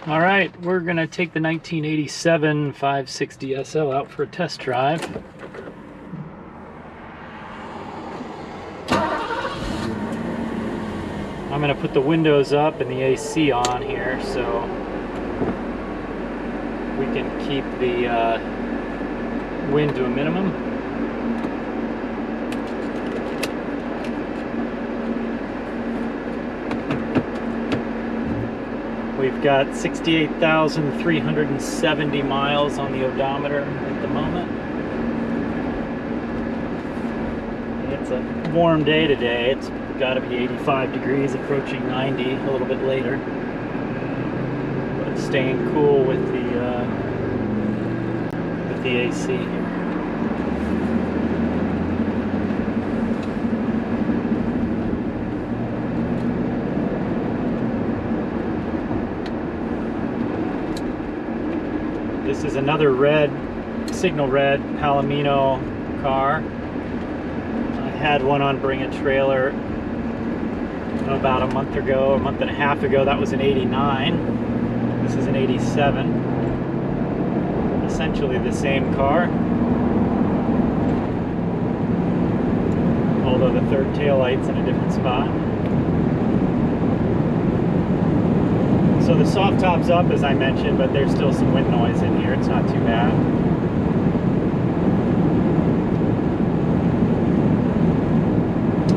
All right, we're gonna take the 1987 560 SL out for a test drive. I'm gonna put the windows up and the AC on here so we can keep the wind to a minimum. We've got 68,370 miles on the odometer at the moment. It's a warm day today. It's got to be 85 degrees, approaching 90 a little bit later. But it's staying cool with the AC here. This is another red, signal red Palomino car. I had one on Bring a Trailer about a month ago, a month and a half ago. That was an 89. This is an 87. Essentially the same car. Although the third tail light's in a different spot. So the soft top's up, as I mentioned, but there's still some wind noise in here. It's not too bad.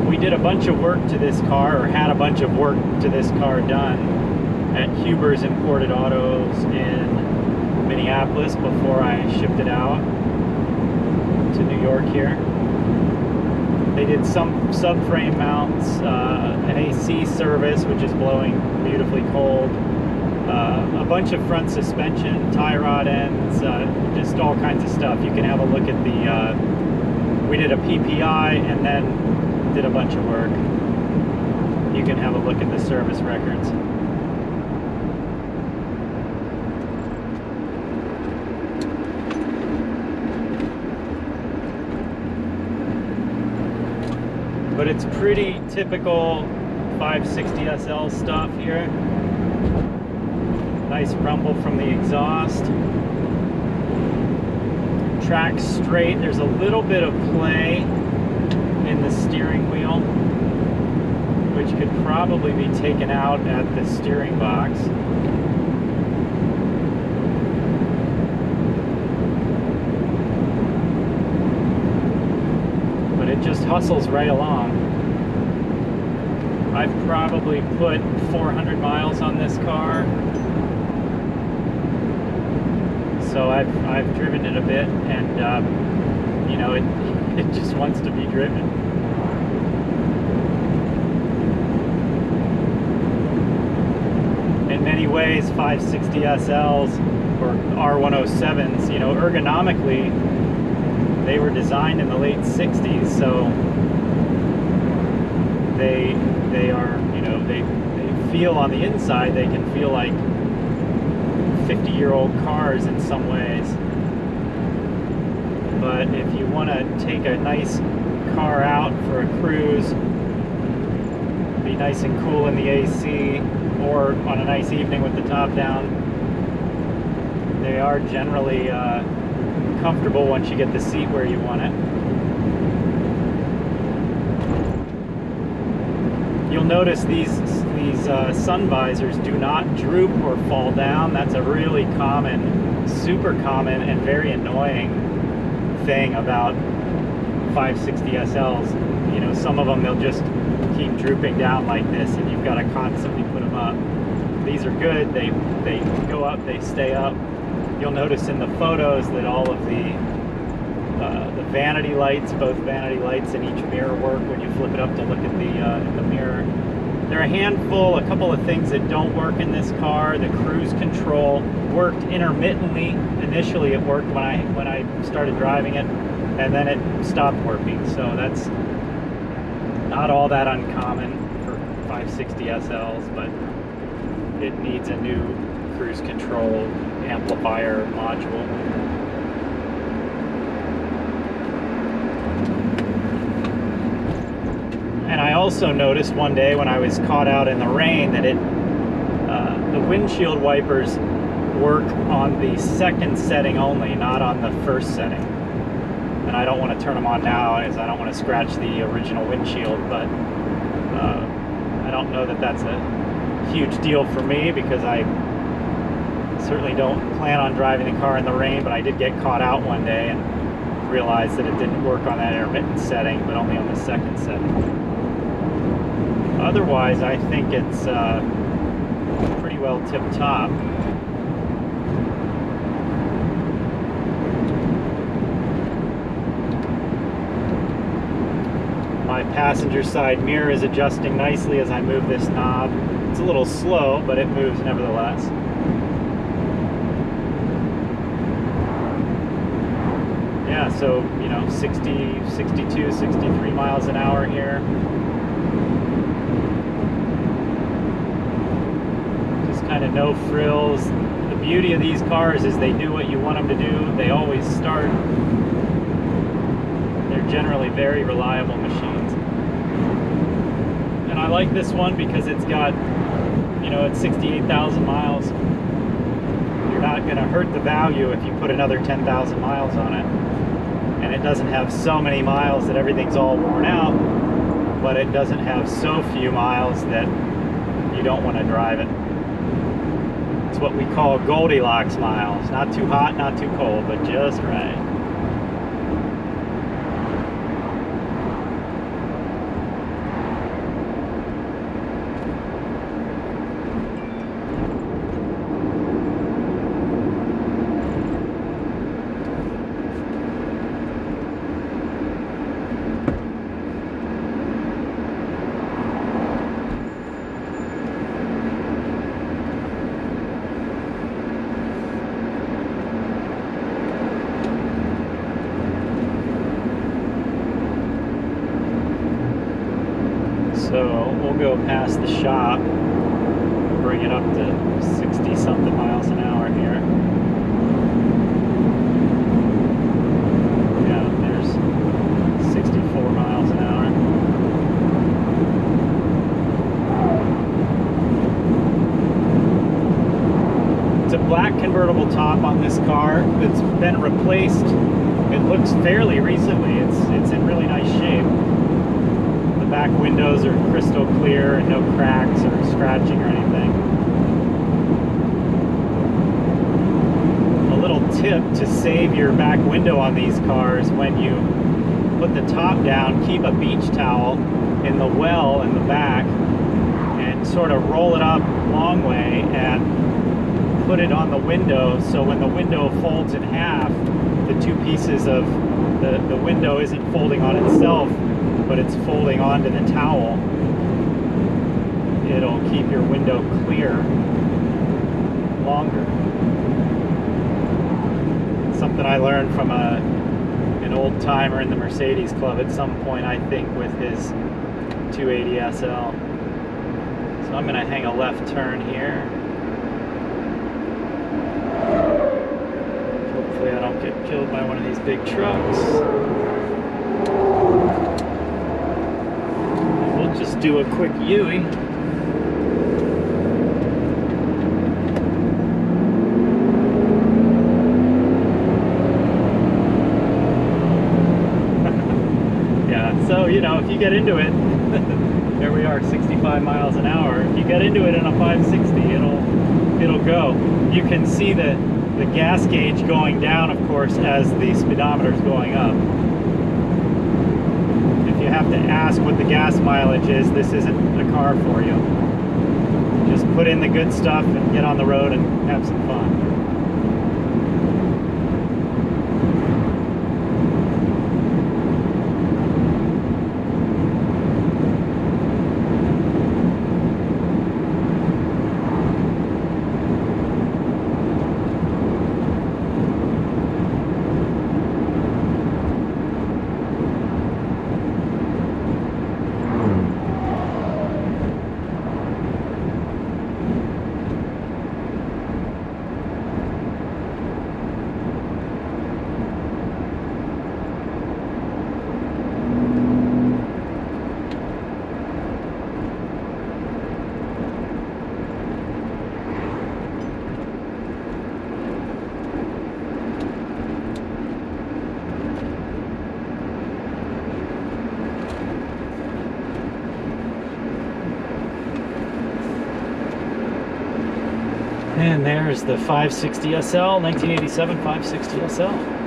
We did a bunch of work to this car, or had a bunch of work to this car done at Huber's Imported Autos in Minneapolis before I shipped it out to New York here. They did some subframe mounts, an AC service, which is blowing beautifully cold, a bunch of front suspension, tie rod ends, just all kinds of stuff. You can have a look at the, we did a PPI and then did a bunch of work. You can have a look at the service records. But it's pretty typical 560 SL stuff here. Nice rumble from the exhaust. Track straight. There's a little bit of play in the steering wheel, which could probably be taken out at the steering box. But it just hustles right along. I've probably put 400 miles on this car. So I've driven it a bit, and you know, it just wants to be driven. In many ways, 560 SLs or R107s, you know, ergonomically, they were designed in the late 60s, so they are, you know, they feel on the inside, they can feel like 50-year-old cars in some ways. But if you want to take a nice car out for a cruise, be nice and cool in the AC, or on a nice evening with the top down, they are generally comfortable once you get the seat where you want it. You'll notice these sun visors do not droop or fall down. That's a really common, super common, and very annoying thing about 560 SLs. You know, some of them, they'll just keep drooping down like this, and you've got to constantly put them up. These are good. They go up, they stay up. You'll notice in the photos that all of the vanity lights, both vanity lights and each mirror work when you flip it up to look at the mirror. There are a handful, a couple of things that don't work in this car. The cruise control worked intermittently. Initially it worked when I started driving it, and then it stopped working. So that's not all that uncommon for 560 SLs, but it needs a new cruise control amplifier module. And I also noticed one day when I was caught out in the rain that the windshield wipers work on the second setting only, not on the first setting. And I don't want to turn them on now, as I don't want to scratch the original windshield, but I don't know that that's a huge deal for me, because I certainly don't plan on driving the car in the rain, but I did get caught out one day and realized that it didn't work on that intermittent setting, but only on the second setting. Otherwise, I think it's pretty well tip-top. My passenger side mirror is adjusting nicely as I move this knob. It's a little slow, but it moves nevertheless. Yeah, so, 60, 62, 63 miles an hour here. Just kind of no frills. The beauty of these cars is they do what you want them to do. They always start. They're generally very reliable machines. And I like this one because it's got, it's 68,000 miles. You're not going to hurt the value if you put another 10,000 miles on it. And it doesn't have so many miles that everything's all worn out, but it doesn't have so few miles that you don't want to drive it. It's what we call Goldilocks miles. Not too hot, not too cold, but just right. So we'll go past the shop, bring it up to 60-something miles an hour here. Yeah, there's 64 miles an hour. It's a black convertible top on this car that's been replaced. It looks fairly recently. It's in really nice shape. The back windows are crystal clear and no cracks or scratching or anything. A little tip to save your back window on these cars: when you put the top down, keep a beach towel in the well in the back and sort of roll it up long way and put it on the window, so when the window folds in half, the two pieces of the window isn't folding on itself, but it's folding onto the towel. It'll keep your window clear longer. It's something I learned from an old timer in the Mercedes Club at some point, I think, with his 280 SL. So I'm going to hang a left turn here. Hopefully I don't get killed by one of these big trucks. Just do a quick U-ing. Yeah, so if you get into it, there we are, 65 miles an hour. If you get into it in a 560, it'll go. You can see the gas gauge going down, of course, as the speedometer's going up. You have to ask what the gas mileage is, this isn't a car for you. Just put in the good stuff and get on the road and have some fun. And there's the 560 SL, 1987 560 SL.